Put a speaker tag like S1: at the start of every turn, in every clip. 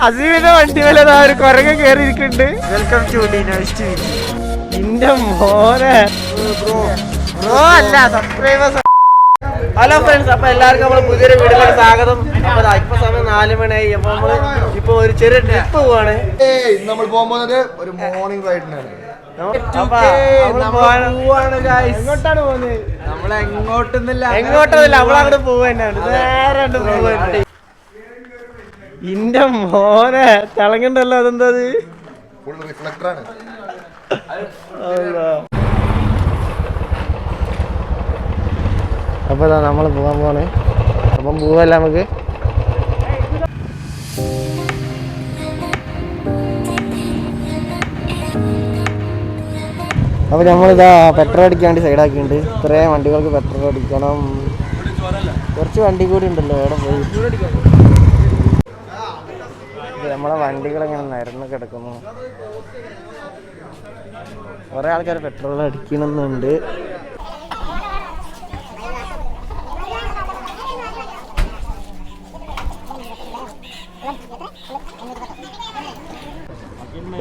S1: അസീമിന്റെ വണ്ടി മേലെ ഒരു കുരങ്ങ കേറിയിരിക്കുന്നുണ്ട്. Welcome to ഡിനോസ്റ്റ്. ഇന്റെ മോനെ ബ്രോ അല്ല സബ്സ്ക്രൈബേഴ്സ്. ഹലോ ഫ്രണ്ട്സ്, അപ്പൊ എല്ലാവർക്കും നമ്മള് പുതിയൊരു വീഡിയോയിലേക്ക് സ്വാഗതം. അപ്പൊ ഇപ്പൊ സമയം 4 മണിയായി. അപ്പൊ നമ്മള് ഇപ്പൊ ഒരു ചെറിയ ട്രിപ്പ് പോവാണ്.
S2: നമ്മൾ പോകുന്നത് ഒരു മോർണിംഗ് റൈഡിനാണ്.
S1: എങ്ങോട്ടാണ് പോകുന്നത്?
S2: എങ്ങോട്ടൊന്നുമില്ല,
S1: നമ്മളങ്ങോട്ട് പോവുക തന്നെയാണ്. നേരെ പോവുക. ഇന്റെ മോനെ തിളങ്ങണ്ടല്ലോ. അതെന്താ
S2: റിഫ്ലക്ടറാണ്.
S1: അപ്പൊ നമ്മള് പോകാൻ പോണേ. അപ്പം പോവല്ല നമുക്ക്. അപ്പൊ നമ്മളിതാ പെട്രോൾ അടിക്കാൻ വേണ്ടി സൈഡാക്കിയിട്ടുണ്ട്. ഇത്രയും വണ്ടികൾക്ക് പെട്രോൾ അടിക്കണം. കുറച്ച് വണ്ടി കൂടി ഉണ്ടല്ലോ. എവിടെ പോയി? നമ്മളെ വണ്ടികളിങ്ങനെ നിരന്ന് കിടക്കുന്നു. കുറെ ആൾക്കാർ പെട്രോൾ അടിക്കണമെന്നുണ്ട്.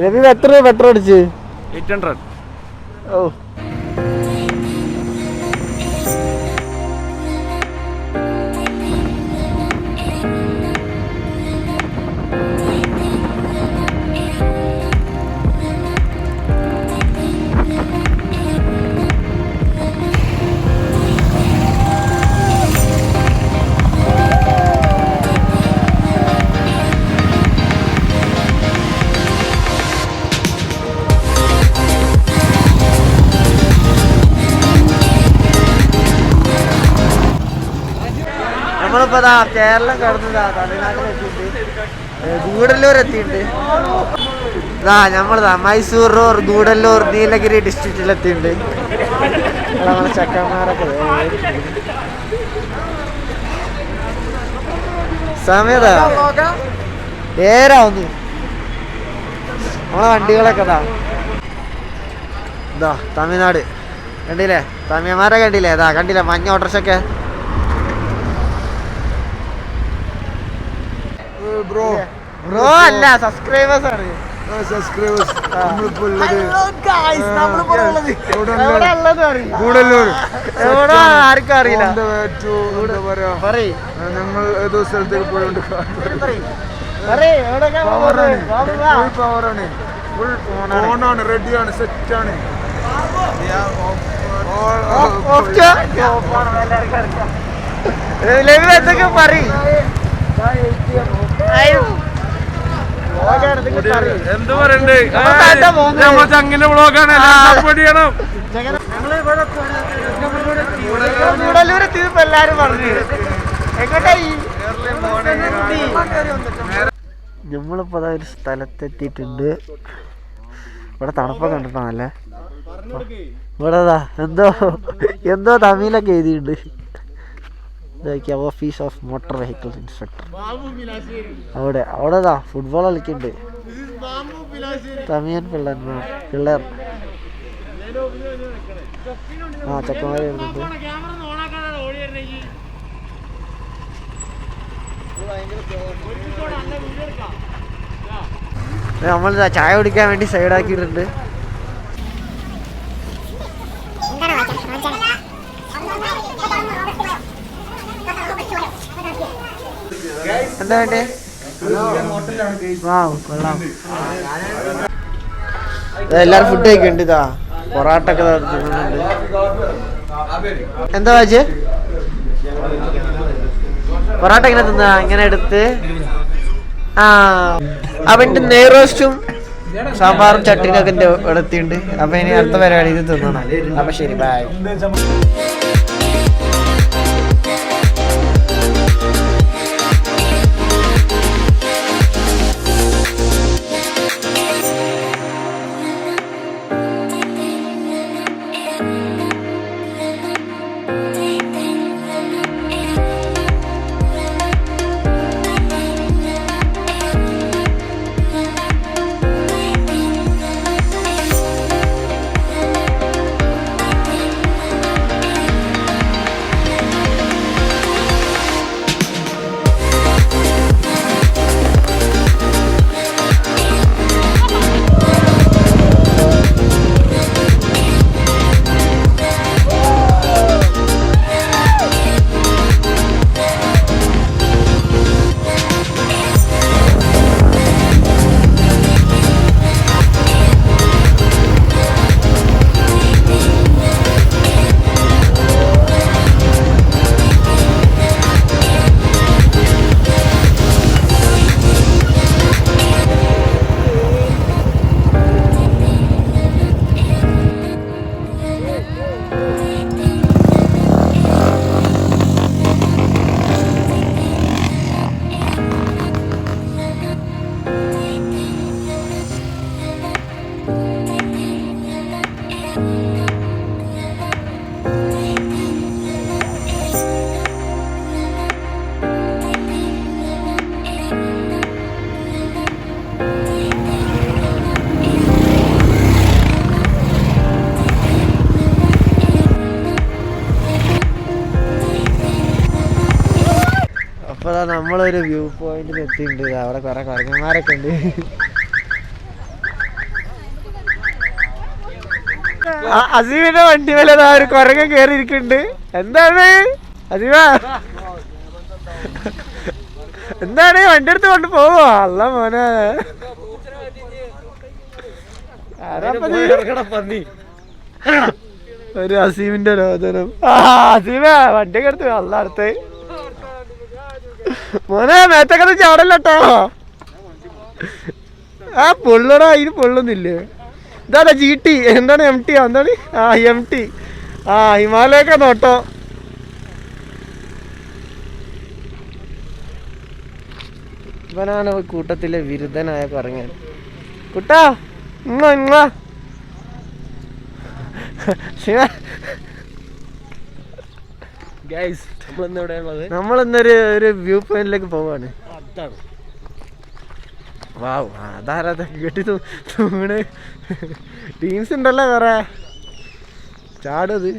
S1: രവി എത്ര രൂപ പെട്രോൾ അടിച്ച്?
S2: 800.
S1: ഓ നമ്മളിപ്പോ കേരളം കടന്നതാ തമിഴ്നാട്ടിലെത്തിയിട്ട് ഗൂഡല്ലൂർ എത്തിയിട്ടുണ്ട്. നമ്മളിതാ മൈസൂർ റോഡ് ഗൂഡല്ലൂർ നീലഗിരി ഡിസ്ട്രിക്റ്റിലെത്തിയിട്ടുണ്ട്. നമ്മളെ ചക്കന്മാരൊക്കെ സമയതാ നേരാവുന്നു. നമ്മളെ വണ്ടികളൊക്കെ ഇതാ തമിഴ്നാട് കണ്ടില്ലേ? തമിഴന്മാരെ കണ്ടില്ലേ? കണ്ടില്ലേ മഞ്ഞ ഓട്ടോറിക്ഷയൊക്കെ? ബ്രോ അല്ല സബ്സ്ക്രൈബേഴ്സ് ആണ്. ആർക്കും അറിയില്ല.
S2: ഞങ്ങൾ ഏതോ സ്ഥലത്തേക്ക് പോയോണ്ട് ഓണാണ്, റെഡിയാണ്, സെറ്റാണ്.
S1: എന്തൊക്കെ പറയും?
S2: എന്ത് പറയണ്ടേ? ചങ്ങിന്റെ വ്ളോഗാണ്.
S1: ഗൂഡല്ലൂരെത്തിയപ്പോ എല്ലാരും പറഞ്ഞു നമ്മളിപ്പോ ഒരു സ്ഥലത്തെത്തിയിട്ടുണ്ട്. ഇവിടെ തണുപ്പൊക്കെ കണ്ടിട്ടാണല്ലേ. ഇവിടെ എന്തോ തമിഴിലൊക്കെ എഴുതിയിട്ടുണ്ട്. Office of motor vehicles inspector. അവിടെ ഫുട്ബോൾ കളിക്കുന്നുണ്ട്. തമിഴൻ പിള്ളേർ ചക്കന്മാര് വരുന്നുണ്ട്. നമ്മളിതാ ചായ കുടിക്കാൻ വേണ്ടി സൈഡാക്കിയിട്ടുണ്ട്. എന്താ വേണ്ടേ? കൊള്ളാം. എല്ലാരും ഫുഡ് കഴിക്കുന്നുണ്ട്. ഇതാ പൊറാട്ട ഒക്കെ തിന്നുന്നുണ്ട്. എന്താ വെച്ച് പൊറാട്ട ഇങ്ങനെ തിന്നാ ഇങ്ങനെ എടുത്ത് അവന്റെ നെയ്റോസ്റ്റും സാമ്പാറും ചട്ടിനൊക്കെ എന്റെ എടുത്തിട്ടുണ്ട്. അപ്പൊ ഇനി അടുത്ത പരിപാടി ഇത് തിന്നണം. അപ്പൊ ശരി, ബൈ. നമ്മളൊരു വ്യൂ പോയിന്റിൽ എത്തിയിട്ടുണ്ട്. അവിടെ കുറെ കുരങ്ങന്മാരൊക്കെ ഉണ്ട്. അസീമിന്റെ വണ്ടി മേലെ ഒരു കുരങ്ങൻ കയറി ഇരിക്കുന്നുണ്ട്. എന്താണ് അസീമ? എന്താണ് വണ്ടി എടുത്ത് കൊണ്ട് പോവോ? അല്ല മോനെ, ഒരു അസീമിന്റെ രോദനം. അസീമ വണ്ടിയൊക്കെ എടുത്ത് അല്ല അടുത്ത് മോനെ മേത്തൊക്കെ ചാടല്ലോ. ആ പൊള്ളടാ, ഇതിന് പൊള്ളുന്നില്ലേ? ഇതാ GT, എന്താണ് MT? എന്താണ്? MT. ഹിമാലയൊക്കെ നോട്ടോ. ഇവനാണ് കൂട്ടത്തിലെ വിരുദ്ധനായ കുരങ്ങൻ. കുട്ടാ നമ്മളിന്നൊരു വ്യൂ പോയിന്റിലേക്ക് പോവാണ്. വാവ്, അതാരാ കെട്ടി തൂണ്? ടീംസ് ഉണ്ടല്ലോ വേറെ. ചാടത്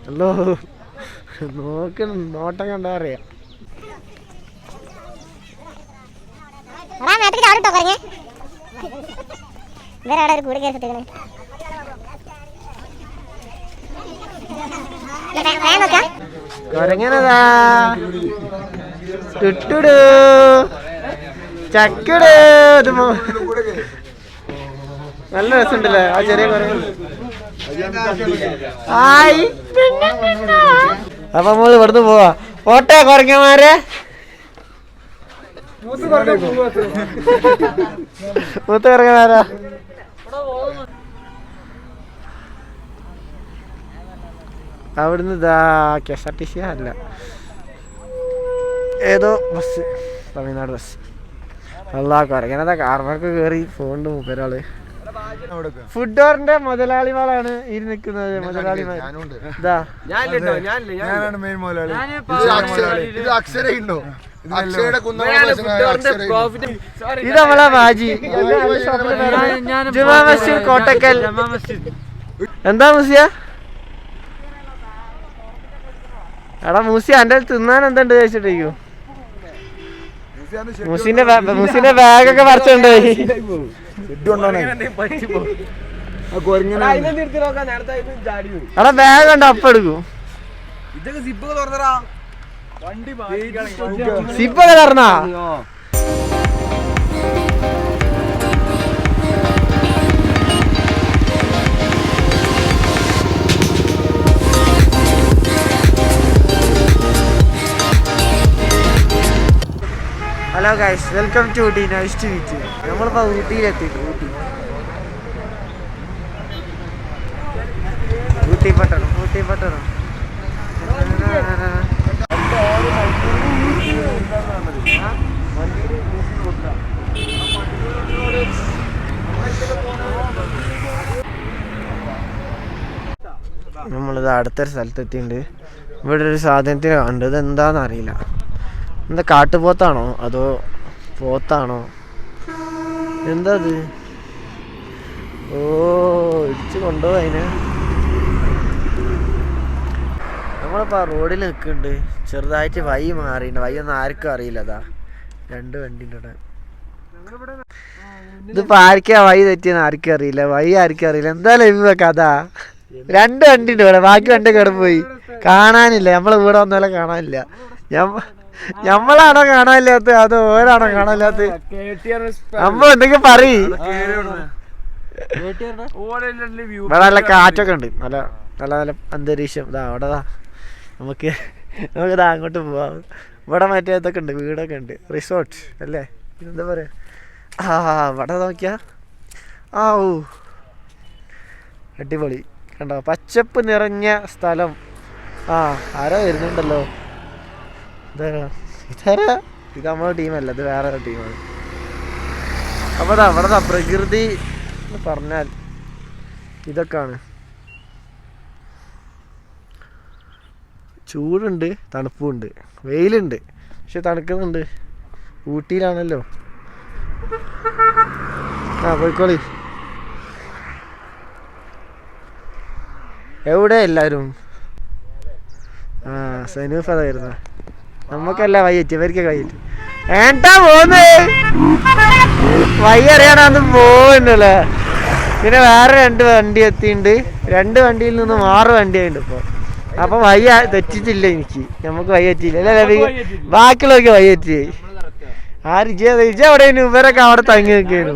S1: ഹലോ, നോട്ടം കണ്ടാ അറിയാം. കൊരങ്ങനതാ ടുട്ടുടു ചക്കുടു. നല്ല രസമുണ്ടല്ലേ ആ ചെറിയ കുരങ്ങൻ. അപ്പൊ നമ്മള് ഇവിടുന്ന് പോവാ. പോട്ടെ കുരങ്ങന്മാരെ. മൂത്ത കുരങ്ങന്മാരാ. അവിടുന്ന് ഇതാ KSRTC അല്ല, ഏതോ ബസ്, തമിഴ്നാട് ബസ്. അല്ലാ കുരങ്ങനതാ കാർമാർക്ക് കയറി ഫോണ്ട് മൂപ്പരാള്. ഫുഡ് ഡോറിന്റെ മുതലാളിമാരാണ് ഈ നിൽക്കുന്നത്. മുതലാളിമാർ ഇത് നമ്മളെ ബാജി. ജുമാ മസ്ജിദ് കോട്ടക്കൽ. എന്താ മൂസിയ? എടാ മൂസിയ, എന്റെ തിന്നാൻ എന്തുണ്ട് ചോദിച്ചിട്ടിരിക്കും. മൂസിന്റെ ബാഗൊക്കെ പറിച്ചുകൊണ്ടുപോയി. എടാ ബാഗ് ഉണ്ടോ? അപ്പൊ എടുക്കും. സിപ്പൊക്കെ തുറന്നാ? Hello guys, welcome to Ooty. Nice to meet you. നമ്മളിപ്പോ ഊട്ടിയിലെത്തിയിട്ട് ഊട്ടി പട്ടണം. നമ്മളിത് അടുത്തൊരു സ്ഥലത്തെത്തിയിട്ടുണ്ട്. ഇവിടെ ഒരു സാധനത്തിന് കണ്ടത് എന്താന്ന് അറിയില്ല. എന്താ കാട്ടുപോത്താണോ അതോ പോത്താണോ? എന്താ അത്? ഓ, ഇടിച്ച് കൊണ്ടുപോകും അതിനെ. നമ്മളിപ്പോൾ റോഡിൽ നിൽക്കുന്നുണ്ട്. ചെറുതായിട്ട് വഴി മാറിയിട്ടുണ്ട്. വഴിയൊന്നും ആർക്കും അറിയില്ല. അതാ രണ്ട് വണ്ടിൻ്റെ ഇവിടെ. ഇതിപ്പോൾ ആർക്കാ വഴി തെറ്റിയെന്ന് ആർക്കും അറിയില്ല. വഴി ആർക്കും അറിയില്ല. എന്തായാലും ഇവ കഥ. രണ്ട് വണ്ടിയുണ്ട് ഇവിടെ. ബാക്കി വണ്ടി കിടന്നുപോയി. കാണാനില്ല. നമ്മളെ ഇവിടെ വന്നാലും കാണാനില്ല. ഞമ്മളാണോ കാണാനില്ലാത്ത അതോ ഓരാണോ കാണാനില്ലാത്ത? നമ്മൾ എന്തെങ്കിലും പറയ്. ഇവിടെ നല്ല കാറ്റൊക്കെ ഉണ്ട്. നല്ല നല്ല നല്ല അന്തരീക്ഷം. ഇതാ അവിടെ നമുക്കിതാ അങ്ങോട്ട് പോവാം. ഇവിടെ മറ്റേ ഇതൊക്കെ ഉണ്ട്, വീടൊക്കെ ഉണ്ട്, റിസോർട്ട് അല്ലേ, എന്താ പറയാ. ഇവിടെ നോക്കിയാ ഓ അടിപൊളി കണ്ടോ, പച്ചപ്പ് നിറഞ്ഞ സ്ഥലം. ആരോ വരുന്നുണ്ടല്ലോ. ഇത് നമ്മളെ ടീമല്ല, ഇത് വേറെ ടീമാണ്. അപ്പോൾ അവിടെ പ്രകൃതി എന്ന് പറഞ്ഞാൽ ഇതൊക്കെയാണ്. ചൂടുണ്ട്, തണുപ്പുണ്ട്, വെയിലുണ്ട്, പക്ഷെ തണുക്കുന്നുണ്ട്. ഊട്ടിയിലാണല്ലോ. ആ പോയിക്കോളി. എവിടെ എല്ലാവരും? ആ സനൂഫ് അതായിരുന്നു. നമ്മക്കല്ല വയ്യറ്റ്, ഇവർക്കൊക്കെ വയ്യറ്റ്. ഏട്ടാ പോന്ന് വയ്യ അറിയാനാന്ന് പോകുന്നല്ലേ. പിന്നെ വേറെ 2 വണ്ടി എത്തിയിട്ടുണ്ട്. 2 വണ്ടിയിൽ നിന്ന് 6 വണ്ടിയുണ്ട് ഇപ്പോൾ. അപ്പം വയ്യ തെറ്റിച്ചില്ല എനിക്ക്. നമുക്ക് വയ്യറ്റില്ല അല്ലേ? ബാക്കിയുള്ളവർക്ക് വയ്യറ്റി. ആ റിജ അവിടെ ഇവരൊക്കെ അവിടെ തങ്ങി നിൽക്കുന്നു.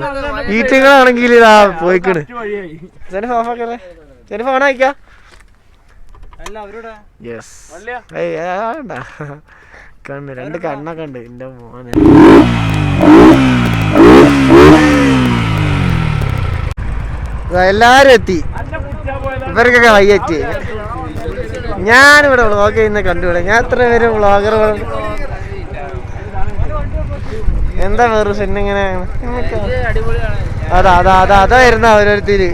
S1: ഈറ്റുകളാണെങ്കിൽ ഇതാ പോയിക്കണ്. ചെറിയ ഫോണാക്കല്ലേ, ചെറിയ ഫോൺ അയക്കാം. യെസ് കണ്ണ് 2 കണ്ണൊക്കെ ഉണ്ട് എൻ്റെ മോനെ. എല്ലാരും എത്തി. ഇവർക്കൊക്കെ വയ്യറ്റി. ഞാനിവിടെ വ്ളോഗ് ചെയ്യുന്ന കണ്ടുവിടെ. ഞാൻ എത്ര പേര് വ്ളോഗറുകൾ. എന്താ വേറെ സെന്നിങ്ങനെ അതാ വരുന്ന ഓരോരുത്തര്.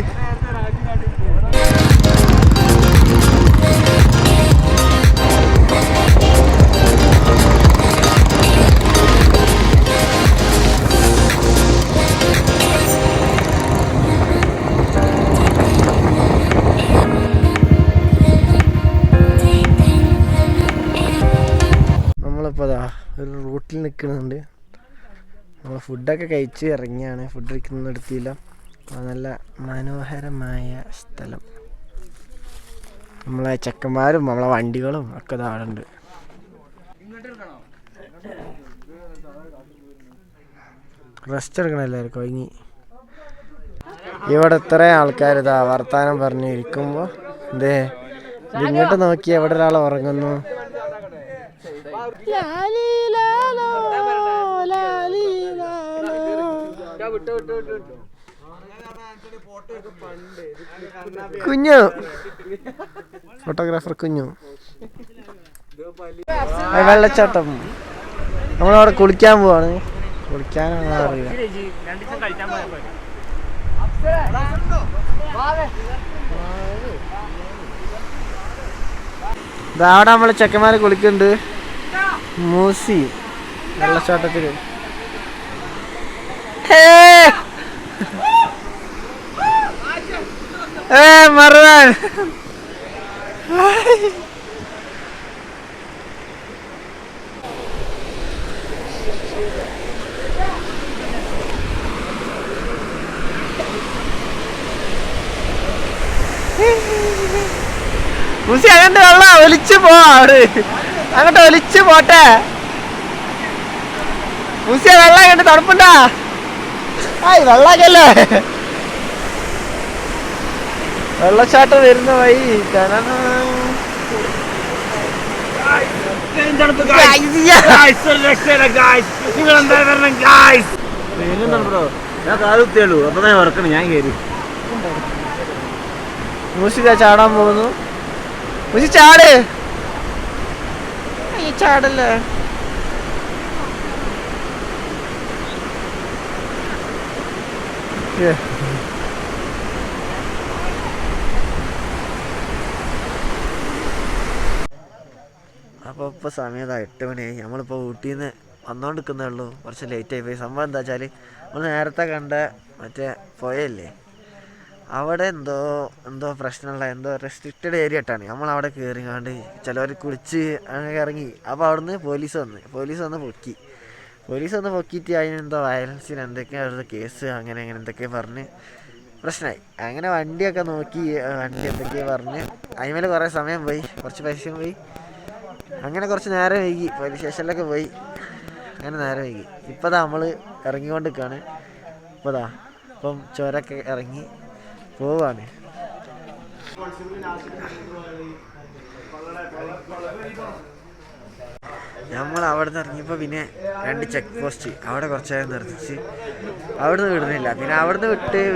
S1: നമ്മളിപ്പോൾ ഒരു റൂട്ടിൽ നിൽക്കുന്നുണ്ട്. നമ്മൾ ഫുഡൊക്കെ കഴിച്ച് ഇറങ്ങിയാണ്. ഫുഡ് കഴിക്കുന്ന എടുത്തില്ല. നല്ല മനോഹരമായ സ്ഥലം. നമ്മളെ ചെക്കന്മാരും നമ്മളെ വണ്ടികളും ഒക്കെ അവിടെ ഉണ്ട്. റെസ്റ്റ് എടുക്കണം എല്ലാവർക്കും. കഴിഞ്ഞ് ഇവിടെ ഇത്ര ആൾക്കാർ ഇതാ വർത്താനം പറഞ്ഞിരിക്കുമ്പോൾ ഇതേ ഇങ്ങോട്ട് നോക്കി എവിടെ ഒരാൾ ഉറങ്ങുന്നു. കുഞ്ഞു ഫോട്ടോഗ്രാഫർ കുഞ്ഞു. വെള്ളച്ചാട്ടം. നമ്മളവിടെ കുളിക്കാൻ പോവാണ്. കുളിക്കാനാണ് അറിയില്ല. അവിടെ നമ്മള് ചെക്കന്മാരെ കുളിക്കുന്നുണ്ട്. മൂസി വെള്ളച്ചാട്ടത്തില്. മറവാൻ മൂസി അങ്ങോട്ട് വെള്ളം ഒലിച്ചു പോവാട്. അങ്ങോട്ട് ഒലിച്ചു പോട്ടെ. മൂസിയ വെള്ളം കണ്ട് തണുപ്പുണ്ടാ? ആയി വെള്ളാക്കല്ലേ. വെള്ളച്ചാട്ടം വരുന്ന വഴി മൂസിക ചാടാൻ പോകുന്നു. മൂസി ചാട്. ഈ ചാടല്ലേ. അപ്പോൾ ഇപ്പോൾ സമയം 8 മണിയായി. നമ്മളിപ്പോൾ ഊട്ടിയിൽ നിന്ന് വന്നുകൊണ്ടിരിക്കുന്നേ ഉള്ളൂ. കുറച്ച് ലേറ്റായി പോയി. സംഭവം എന്താ വെച്ചാൽ നമ്മൾ നേരത്തെ കണ്ട മറ്റേ പുഴയില്ലേ, അവിടെ എന്തോ പ്രശ്നമുള്ള റെസ്ട്രിക്റ്റഡ് ഏരിയ ആയിട്ടാണ് നമ്മളവിടെ കയറിങ്ങാണ്ട് ചിലവർ കുളിച്ച് അങ്ങനെ ഇറങ്ങി. അപ്പോൾ അവിടുന്ന് പോലീസ് വന്ന് പൊക്കിയിട്ട് അതിനെന്തോ വയലൻസിന് എന്തൊക്കെയാണ് കേസ് അങ്ങനെ എന്തൊക്കെയോ പറഞ്ഞ് പ്രശ്നമായി. അങ്ങനെ വണ്ടിയൊക്കെ നോക്കി വണ്ടി എന്തൊക്കെയോ പറഞ്ഞ് അതിന്മേൽ കുറേ സമയം പോയി. കുറച്ച് പൈസയും പോയി. അങ്ങനെ കുറച്ച് നേരം വൈകി. പോലീസ് സ്റ്റേഷനിലൊക്കെ പോയി. അങ്ങനെ നേരം വൈകി. ഇപ്പോൾ നമ്മൾ ഇറങ്ങിക്കൊണ്ട് നിൽക്കുകയാണ്. ഇപ്പം ചുരമൊക്കെ ഇറങ്ങി പോവാണ്. നമ്മൾ അവിടെ നിന്ന് ഇറങ്ങിയപ്പോൾ പിന്നെ 2 ചെക്ക് പോസ്റ്റ് അവിടെ കുറച്ച് നേരം നിർത്തിച്ച് അവിടുന്ന് വിടുന്നില്ല. പിന്നെ അവിടുന്ന്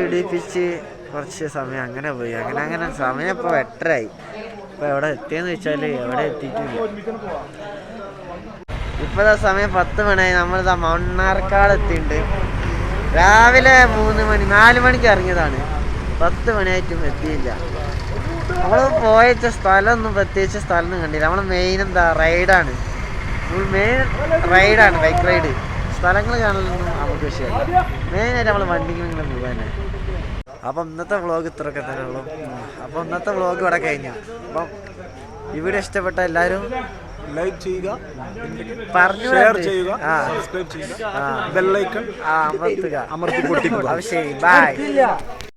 S1: വിടിപ്പിച്ച് കുറച്ച് സമയം അങ്ങനെ പോയി. അങ്ങനെ സമയം ഇപ്പോൾ 8:30. ഇപ്പോൾ എവിടെ എത്തിയെന്ന് വെച്ചാൽ എവിടെ എത്തിയിട്ടില്ല. ഇപ്പോഴത്തെ സമയം 10 മണിയായി. നമ്മളിതാ മണ്ണാർക്കാട് എത്തിയിട്ടുണ്ട്. രാവിലെ 4 മണിക്ക് ഇറങ്ങിയതാണ്. 10 മണിയായിട്ടും എത്തിയില്ല. നമ്മൾ പോയച്ച സ്ഥലമൊന്നും പ്രത്യേകിച്ച് സ്ഥലമൊന്നും കണ്ടില്ല. നമ്മൾ മെയിൻ റൈഡാണ്. Bike ride. സ്ഥലങ്ങൾ കാണലൊന്നും നമുക്ക് വിഷയമല്ല. മെയിനായിട്ട് നമ്മൾ വണ്ടികളിങ്ങനെ പോകാനെ. അപ്പം ഇന്നത്തെ വ്ളോഗ് ഇത്രയൊക്കെ തന്നെ ഉള്ളൂ. അപ്പം ഇന്നത്തെ വ്ളോഗ് ഇവിടെ കഴിഞ്ഞു. അപ്പം ഈ വീഡിയോ ഇഷ്ടപ്പെട്ട എല്ലാവരും
S2: ലൈക്ക് ചെയ്യുക,
S1: പറഞ്ഞു
S2: ഷെയർ ചെയ്യുക, സബ്സ്ക്രൈബ് ചെയ്യുക, ബെൽ ഐക്കൺ
S1: അമർത്തുക.
S2: അമർത്തി പൊട്ടിക്കുക.
S1: ശരി, ബൈ.